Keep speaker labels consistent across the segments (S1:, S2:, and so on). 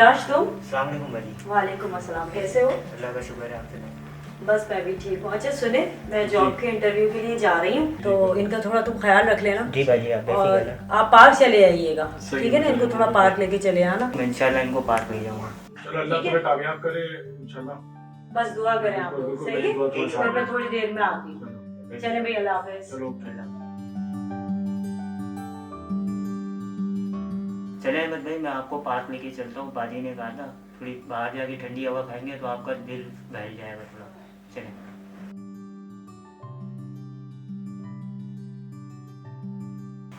S1: अभिलाष तुम?
S2: अस्सलाम वालेकुम भाजी।
S1: वालेकुम अस्सलाम, कैसे हो?
S2: अल्लाह का शुक्र है, आपसे नहीं।
S1: बस मैं भी ठीक हूँ। अच्छा सुने, मैं जॉब के इंटरव्यू के लिए जा रही हूँ, तो इनका थोड़ा तुम ख्याल रख लेना।
S2: जी भाजी, आप
S1: और
S2: बेफिक्र
S1: आप पार्क चले आइएगा, ठीक है ना? इनको थोड़ा पार्क लेके चले आना।
S2: मैं इंशाल्लाह इनको पार्क ले जाऊंगा।
S3: चलो अल्लाह
S1: ठीक है।
S3: तुम्हें कामयाब करे इंशाल्लाह।
S1: बस दुआ करें आप लोग,
S3: बिल्कुल,
S1: सही
S3: बिल्कुल,
S1: है?
S3: बिल्कुल,
S1: और मैं थोड़ी देर में आती हूँ। चले भाई, अल्लाह हाफिज।
S3: चलो
S2: चले अहमद भाई, मैं आपको पार्क लेके चलता हूँ। बाजी ने कहा था थोड़ी बाहर जाके ठंडी हवा खाएंगे तो आपका दिल बहल जाएगा थोड़ा। चले।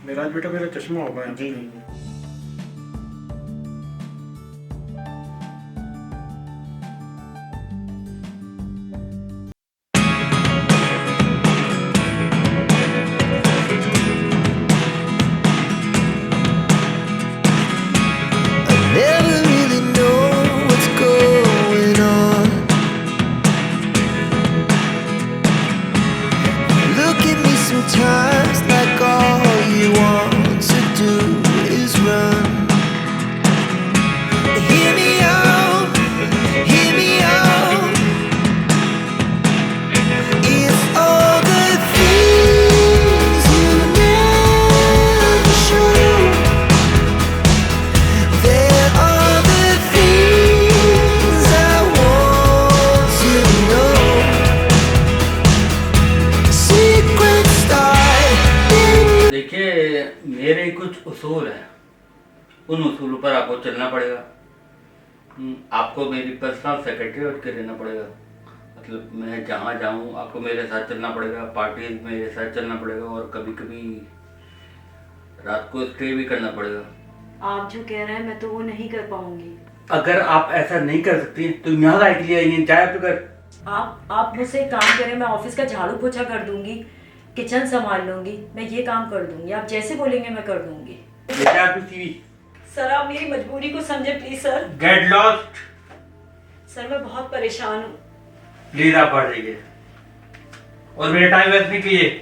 S3: मेरा बेटा मेरा चश्मा होगा
S2: जी जी जी।
S4: Never really know what's going on. Look at me sometimes like all you want to do is run. Hear me out, hear me out. It's all the things you never show. There are the things I want to know. Secrets start in
S5: देखिए, मेरे कुछ उसूल हैं, उन उसूलों पर आपको चलना पड़ेगा। आपको मेरी पर्सनल सेक्रेटरी बन के रहना पड़ेगा। मतलब मैं जहाँ जाऊँ आपको मेरे साथ चलना पड़ेगा, पार्टी मेरे साथ चलना पड़ेगा, और कभी कभी रात को स्टे भी करना पड़ेगा।
S1: आप जो कह रहे हैं मैं तो वो नहीं कर पाऊंगी।
S5: अगर आप ऐसा नहीं कर सकती तो यहाँ का के लिए आइए, चाय पीकर।
S1: आप मुझसे एक काम करें, मैं ऑफिस का झाड़ू पोछा कर दूंगी, किचन संभाल लूंगी, मैं ये काम कर दूंगी। आप जैसे बोलेंगे मैं कर दूंगी।
S5: लेके आपकी सीवी।
S1: सर आप मेरी मजबूरी को समझे please sir.
S5: Get lost.
S1: Sir मैं बहुत परेशान हूँ।
S5: प्लीज आप पढ़ लीजिए और मेरा टाइम वेस्ट नहीं कीजिए।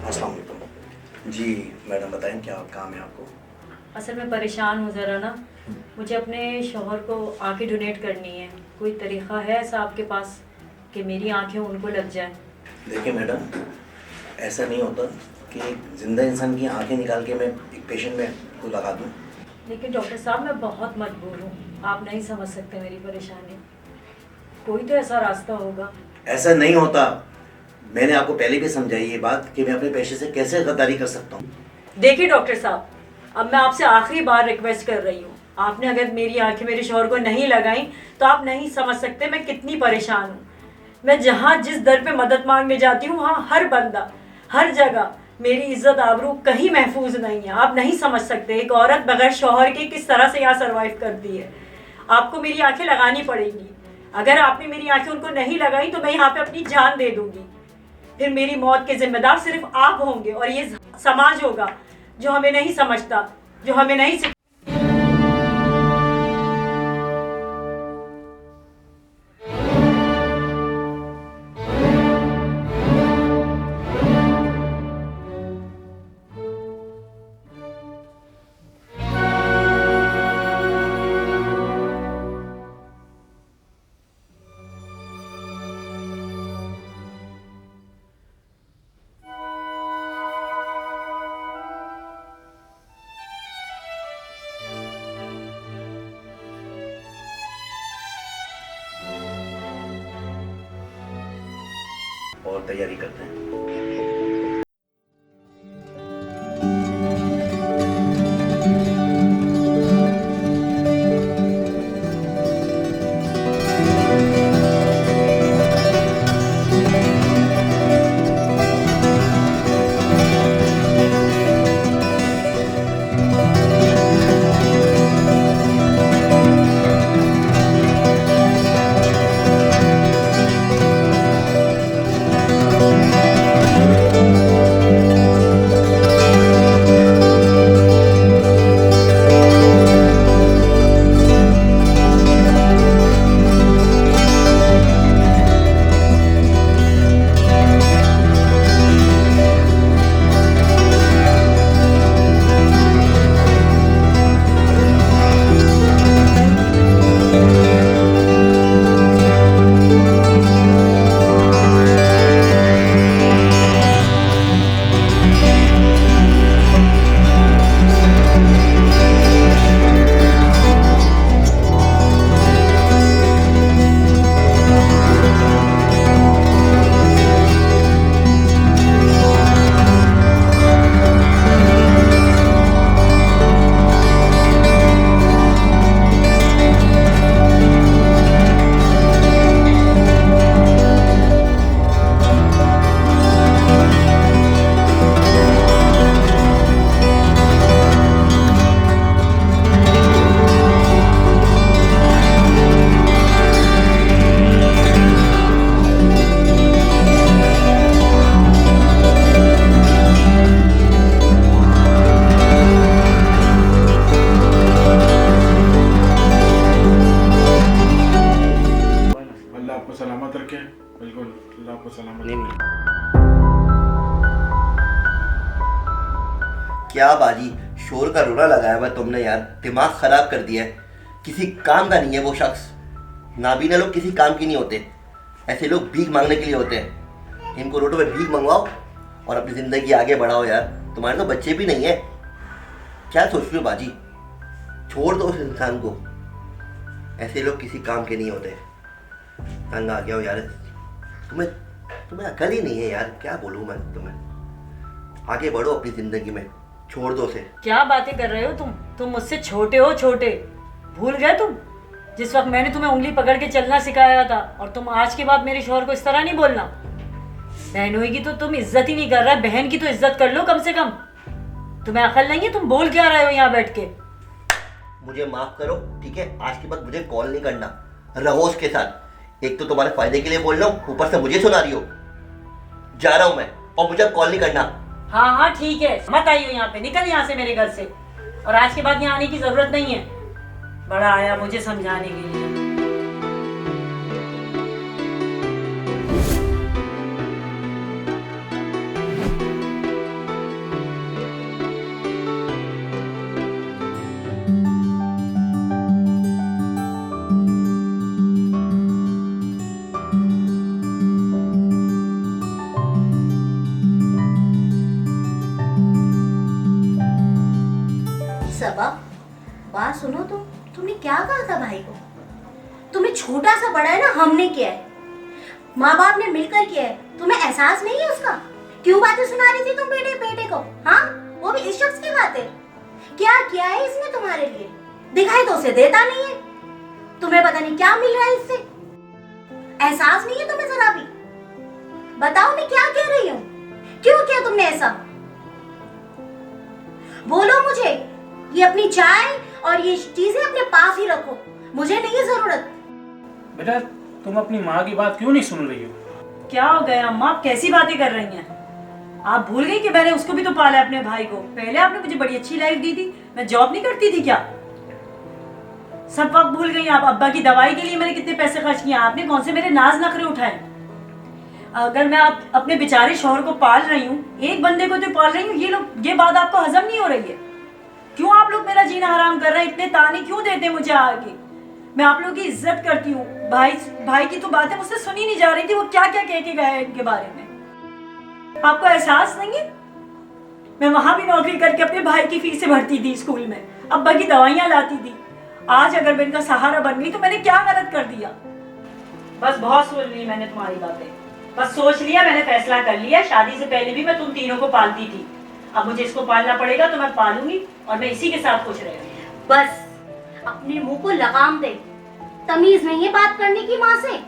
S6: अस्सलाम वालेकुम। जी मैडम बताएं क्या काम है आपको?
S1: असल में परेशान हूँ ज़रा ना, मुझे अपने शौहर को आंखें डोनेट करनी है। कोई तरीक़ा है ऐसा आपके पास कि मेरी आंखें उनको लग जाएं?
S6: देखिए मैडम, ऐसा नहीं होता कि एक जिंदा इंसान की आंखें निकाल के मैं एक पेशेंट में को लगा दूं।
S1: लेकिन डॉक्टर साहब मैं बहुत मजबूर हूँ, आप नहीं समझ सकते मेरी परेशानी। कोई तो ऐसा रास्ता होगा।
S6: ऐसा नहीं होता। मैंने आपको पहले भी समझाई ये बात कि मैं अपने पेशे से कैसे गद्दारी कर सकता हूँ।
S1: देखिए डॉक्टर साहब, अब मैं आपसे आखिरी बार रिक्वेस्ट कर रही हूँ, आपने अगर मेरी आंखें मेरे शौहर को नहीं लगाई तो आप नहीं समझ सकते मैं कितनी परेशान हूँ। मैं जहाँ जिस दर पे मदद मांगने जाती हूँ वहाँ हर बंदा, हर जगह मेरी इज्जत आबरू कहीं महफूज नहीं है। आप नहीं समझ सकते एक औरत बगैर शौहर के किस तरह से यहाँ सर्वाइव करती है। आपको मेरी आंखें लगानी पड़ेंगी। अगर आपने मेरी आंखें उनको नहीं लगाई तो मैं यहाँ पे अपनी जान दे दूंगी। फिर मेरी मौत के जिम्मेदार सिर्फ आप होंगे और ये समाज होगा जो हमें नहीं समझता, जो हमें नहीं
S6: और तैयारी करते हैं।
S7: क्या बाजी, शोर का रोना लगाया हुआ तुमने यार, दिमाग खराब कर दिया है। किसी काम का नहीं है वो शख्स। नाबीना लोग किसी काम की नहीं होते, ऐसे लोग भीख मांगने के लिए होते हैं। इनको रोडों पे भीख मंगवाओ और अपनी ज़िंदगी आगे बढ़ाओ यार। तुम्हारे तो बच्चे भी नहीं है, क्या सोच रहे हो बाजी? छोड़ दो उस इंसान को, ऐसे लोग किसी काम के नहीं होते। तंग आ गया हो यार, तुम्हें अकल ही नहीं है यार, क्या बोलूँ मैं तुम्हें। आगे बढ़ो अपनी ज़िंदगी में, छोड़ दो उसे।
S1: क्या बातें कर रहे हो तुम मुझसे छोटे हो, छोटे। भूल गए तुम जिस वक्त मैंने तुम्हें उंगली पकड़ के चलना सिखाया था, और तुम आज के बाद मेरे शौहर को इस तरह नहीं बोलना। बहनोई की तो तुम इज्जत ही नहीं कर रहा, बहन की तो इज्जत कर लो कम से कम। तुम्हें अकल नहीं है, तुम बोल क्या रहे हो यहाँ बैठ के?
S7: मुझे माफ करो, ठीक है? आज के बाद मुझे कॉल नहीं करना, रहो उसके साथ। एक तो तुम्हारे फायदे के लिए बोल रहा हूँ, ऊपर से मुझे सुना रही हो। जा रहा हूँ मैं, और मुझे कॉल नहीं करना।
S1: हाँ ठीक है, मत आइयो यहाँ पे, निकल यहाँ से मेरे घर से। और आज के बाद यहाँ आने की जरूरत नहीं है। बड़ा आया मुझे समझाने के लिए।
S8: सबा, बात सुनो तुमने क्या कहा था भाई को? तुम्हें छोटा सा बड़ा है ना, हमने किया है, माँ बाप ने मिलकर किया है। तुम्हें एहसास नहीं है उसका? क्यों बातें सुना रही थी तुम बेटे को? हाँ, वो भी इस शख्स की बातें। क्या किया है इसने तुम्हारे लिए? दिखाई तो उसे देता नहीं है, तुम्हें पता नहीं क्या मिल रहा है इससे। एहसास नहीं है तुम्हें जरा भी? बताओ मैं क्या कह रही हूँ, क्यों किया तुमने ऐसा? बोलो मुझे। ये अपनी चाय और ये चीजें अपने पास ही रखो, मुझे नहीं है जरूरत।
S3: बेटा तुम अपनी माँ की बात क्यों नहीं सुन रही हो?
S1: क्या हो गया अम्मा, आप कैसी बातें कर रही हैं? आप भूल गई कि मैंने उसको भी तो पाला अपने भाई को। पहले आपने मुझे बड़ी अच्छी लाइफ दी थी, मैं जॉब नहीं करती थी क्या? सब वक्त भूल गई आप? अब्बा की दवाई के लिए मैंने कितने पैसे खर्च किए, आपने कौन से मेरे नाज नखरे उठाए? अगर मैं आप अपने बेचारे शौहर को पाल रही हूँ, एक बंदे को तो पाल रही हूँ, ये बात आपको हजम नहीं हो रही है? क्यों आप लोग मेरा जीना हराम कर रहे हैं? इतने ताने क्यों देते हैं मुझे आके? मैं आप लोगों की इज्जत करती हूँ। भाई की तो बातें मुझसे सुनी नहीं जा रही थी, वो क्या क्या कह के गए इनके बारे में। आपको एहसास नहीं है? मैं वहां भी नौकरी करके अपने भाई की फीसें भरती थी, स्कूल में अब्बा की दवाइयां लाती थी। आज अगर मैं इनका सहारा बन गई तो मैंने क्या गलत कर दिया? बस बहुत सुन ली मैंने तुम्हारी बातें, बस सोच लिया, मैंने फैसला कर लिया। शादी से पहले भी मैं तुम तीनों को पालती थी, अब मुझे इसको पालना पड़ेगा तो मैं पालूंगी, और मैं इसी के साथ खुश रहूंगी।
S8: बस अपने मुंह को लगाम दे, तमीज नहीं है बात करने की माँ से।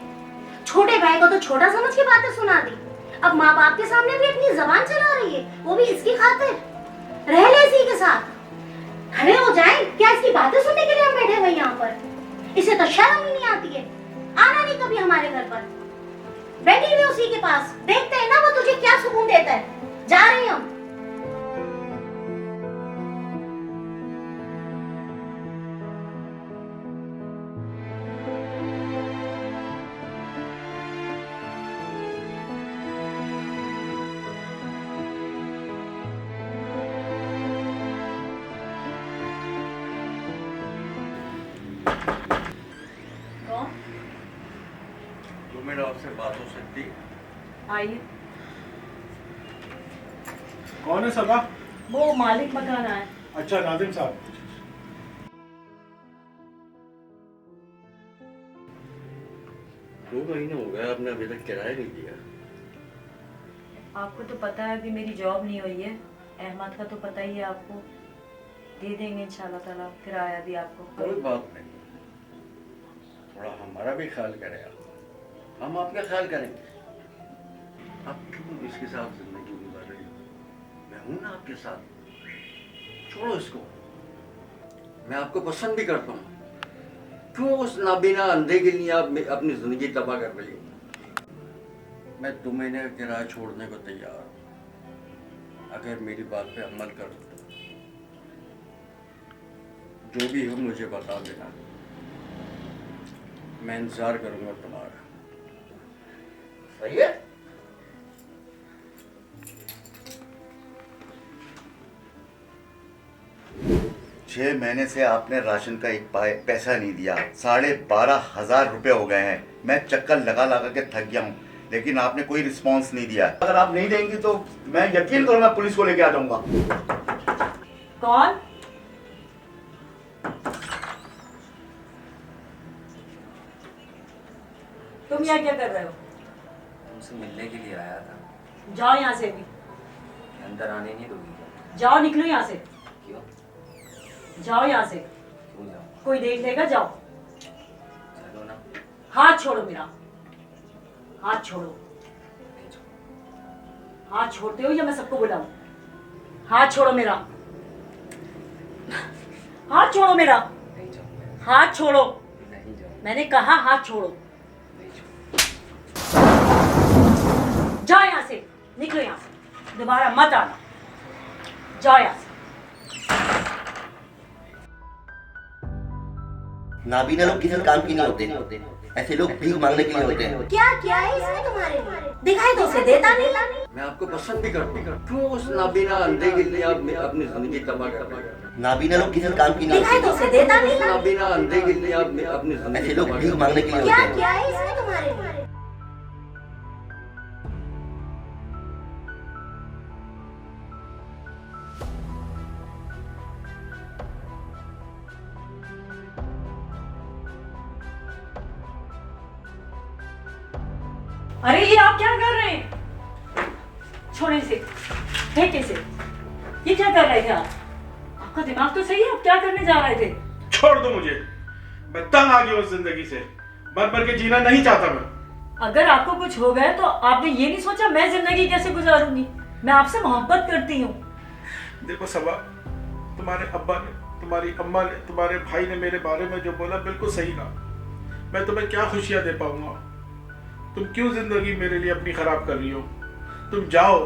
S8: छोटे भाई को तो छोटा समझ के बातें सुना दी, अब माँ बाप के सामने भी अपनी जबान चला रही है, वो भी इसकी खातिर। रह ले इसी के साथ, खड़े हो जाए। क्या इसकी बातें सुनने के लिए हम बैठे हुए यहाँ पर? इसे तो शर्म ही नहीं आती है, आना नहीं कभी हमारे घर पर, बैठी हुई उसी के पास, देखते हैं ना वो तुझे क्या सुकून देता है। जा रहे हैं हम।
S7: मेरा आपसे बात हो सकती?
S1: आइए।
S3: कौन है सबा?
S1: वो मालिक मकान आए।
S3: अच्छा नादिम साहब।
S7: 2 महीने हो गए, आपने अभी तक किराया नहीं दिया।
S1: आपको तो पता है अभी मेरी जॉब नहीं हुई है, अहमद का तो पता ही है आपको। दे देंगे इंशाल्लाह ताला किराया भी आपको।
S7: कोई बात नहीं, थोड़ा हमारा भी ख्याल करें आप, हम आपका ख्याल करेंगे। आप क्यों इसके साथ जिंदगी गुजार रही हो? मैं हूं ना आपके साथ, छोड़ो इसको। मैं आपको पसंद भी करता हूँ, क्यों उस नाबीना अंधे के लिए आप अपनी जिंदगी तबाह कर रही हो? मैं 2 महीने का किराया छोड़ने को तैयार हूँ, अगर मेरी बात पे अमल कर दो। जो भी हो मुझे बता देना, मैं इंतजार करूंगा तुम्हारा। सही है?
S9: 6 महीने से आपने राशन का एक पैसा नहीं दिया। 12,500 रुपए हो गए हैं। मैं चक्कर लगा लगा के थक गया हूँ, लेकिन आपने कोई रिस्पांस नहीं दिया। अगर आप नहीं देंगी तो मैं यकीन करो मैं पुलिस को लेके आ जाऊंगा।
S1: कौन? तुम यहाँ क्या कर रहे हो?
S10: तुमसे मिलने के लिए आया था।
S1: जाओ यहाँ से भी।
S10: अंदर आने नहीं दोगी?
S1: जाओ, निकलो यहाँ से।
S10: क्यों?
S1: जाओ यहाँ से।
S10: क्यों जाऊँ?
S1: कोई देख लेगा, जाओ।
S10: चलो ना।
S1: हाथ छोड़ो मेरा, हाथ छोड़ो।
S10: नहीं छोड़ो।
S1: हाथ छोड़ते हो या मैं सबको बुलाऊं? हाथ छोड़ो मेरा, हाथ छोड़ो मेरा,
S10: नहीं जाऊँ।
S1: हाथ छोड़ो।
S10: नहीं जाऊँ।
S1: मैंने कहा हाथ छोड़ो।
S10: नहीं छोड़ो।
S1: जाओ यहाँ से, निकलो यहाँ से, दोबारा मत आना। जाओ यहाँ से।
S7: नाबीना लोग किसी काम की नहीं होते, ऐसे लोग भीख मांगने के लिए होते हैं।
S8: क्या क्या है इसमें तुम्हारे लिए? दिखाई तो उसे देता नहीं।
S10: मैं आपको पसंद भी करती हूँ। क्यों उस नाबीना अंधे के लिए आप अपनी जिंदगी तबाह कर रहे हो?
S7: नाबीना लोग किसी काम की नहीं
S8: दिखाई तो
S7: होते,
S8: उसे देता नहीं।
S10: नाबीना अंधे के लिए आप अपनी जिंदगी
S7: ऐसे लोग
S10: तबाह
S7: भीख
S10: कर
S7: मांगने के लिए
S8: क्या
S7: होते हैं।
S8: क्या है इसमें तुम्हारे लिए?
S1: अरे ये आप क्या कर रहे हैं? छोड़े से, फेंके से। ये क्या कर रहे थे आप? आपका दिमाग तो सही है, आप क्या करने जा रहे थे?
S3: छोड़ दो मुझे, मैं तंग आ गया उस जिंदगी से। मर मर के जीना नहीं चाहता मैं।
S1: अगर आपको कुछ हो गया तो आपने ये नहीं सोचा मैं जिंदगी कैसे गुजारूंगी? मैं आपसे मोहब्बत करती हूँ।
S3: देखो सबा, तुम्हारे अब्बा ने, तुम्हारी अम्मा ने, तुम्हारे भाई ने मेरे बारे में जो बोला बिल्कुल सही कहा। मैं तुम्हें क्या खुशियां दे पाऊंगा? तुम क्यों जिंदगी मेरे लिए अपनी खराब कर रही हो? तुम जाओ,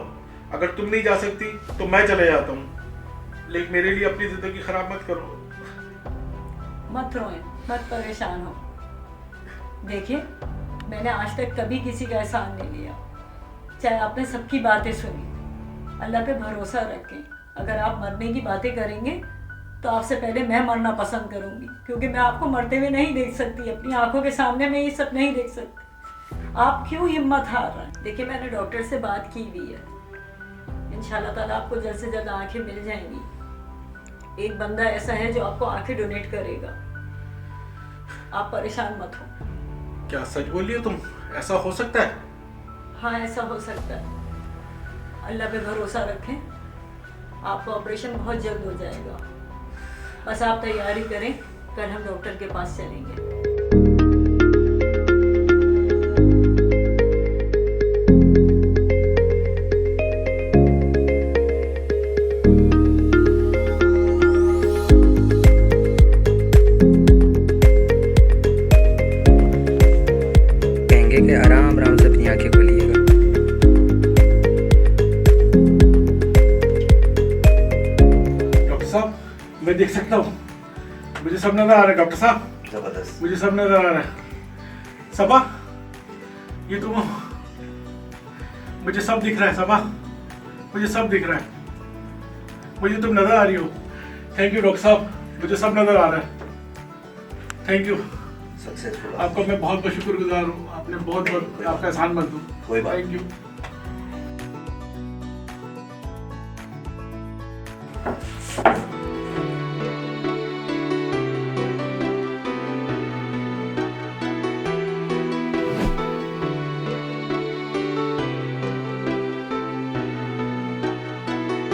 S3: अगर तुम नहीं जा सकती तो मैं चले जाता हूँ, लेकिन मेरे लिए अपनी जिंदगी खराब मत करो।
S1: मत रोएं, मत परेशान हो। देखिए, मैंने आज तक कभी किसी का एहसान नहीं लिया, चाहे आपने सबकी बातें सुनी। अल्लाह पे भरोसा रखें। अगर आप मरने की बातें करेंगे तो आपसे पहले मैं मरना पसंद करूंगी, क्योंकि मैं आपको मरते हुए नहीं देख सकती। अपनी आंखों के सामने मैं ये सब नहीं देख सकती। आप क्यों हिम्मत हार रहे हैं? देखिए, मैंने डॉक्टर से बात की हुई है। इंशाल्लाह ताला आपको जल्द से जल्द आंखें मिल जाएंगी। एक बंदा ऐसा है जो आपको आंखें डोनेट करेगा। आप परेशान मत हो।
S3: क्या सच बोली हो तुम? ऐसा हो सकता है?
S1: हाँ, ऐसा हो सकता है। अल्लाह पे भरोसा रखें, आपका ऑपरेशन बहुत जल्द हो जाएगा। बस आप तैयारी करें, कल हम डॉक्टर के पास चलेंगे।
S10: कहेंगे कि आराम आराम से अपनी आंखें खोलिएगा।
S3: डॉक्टर साहब, मैं देख सकता हूँ? मुझे सब नजर आ रहा है डॉक्टर साहब,
S6: जबरदस्त।
S3: मुझे सब नजर आ रहा है। सबा, ये तुम, मुझे सब दिख रहा है। सबा, मुझे सब दिख रहा है। मुझे तुम नजर आ रही हो। थैंक यू डॉक्टर साहब, मुझे सब नजर आ रहा है। Thank you.
S6: सक्सेसफुल।
S3: आपका मैं बहुत बहुत शुक्रगुजार हूँ। आपने बहुत बहुत, आपका एहसान मत दो।
S6: कोई बात
S3: थैंक यू।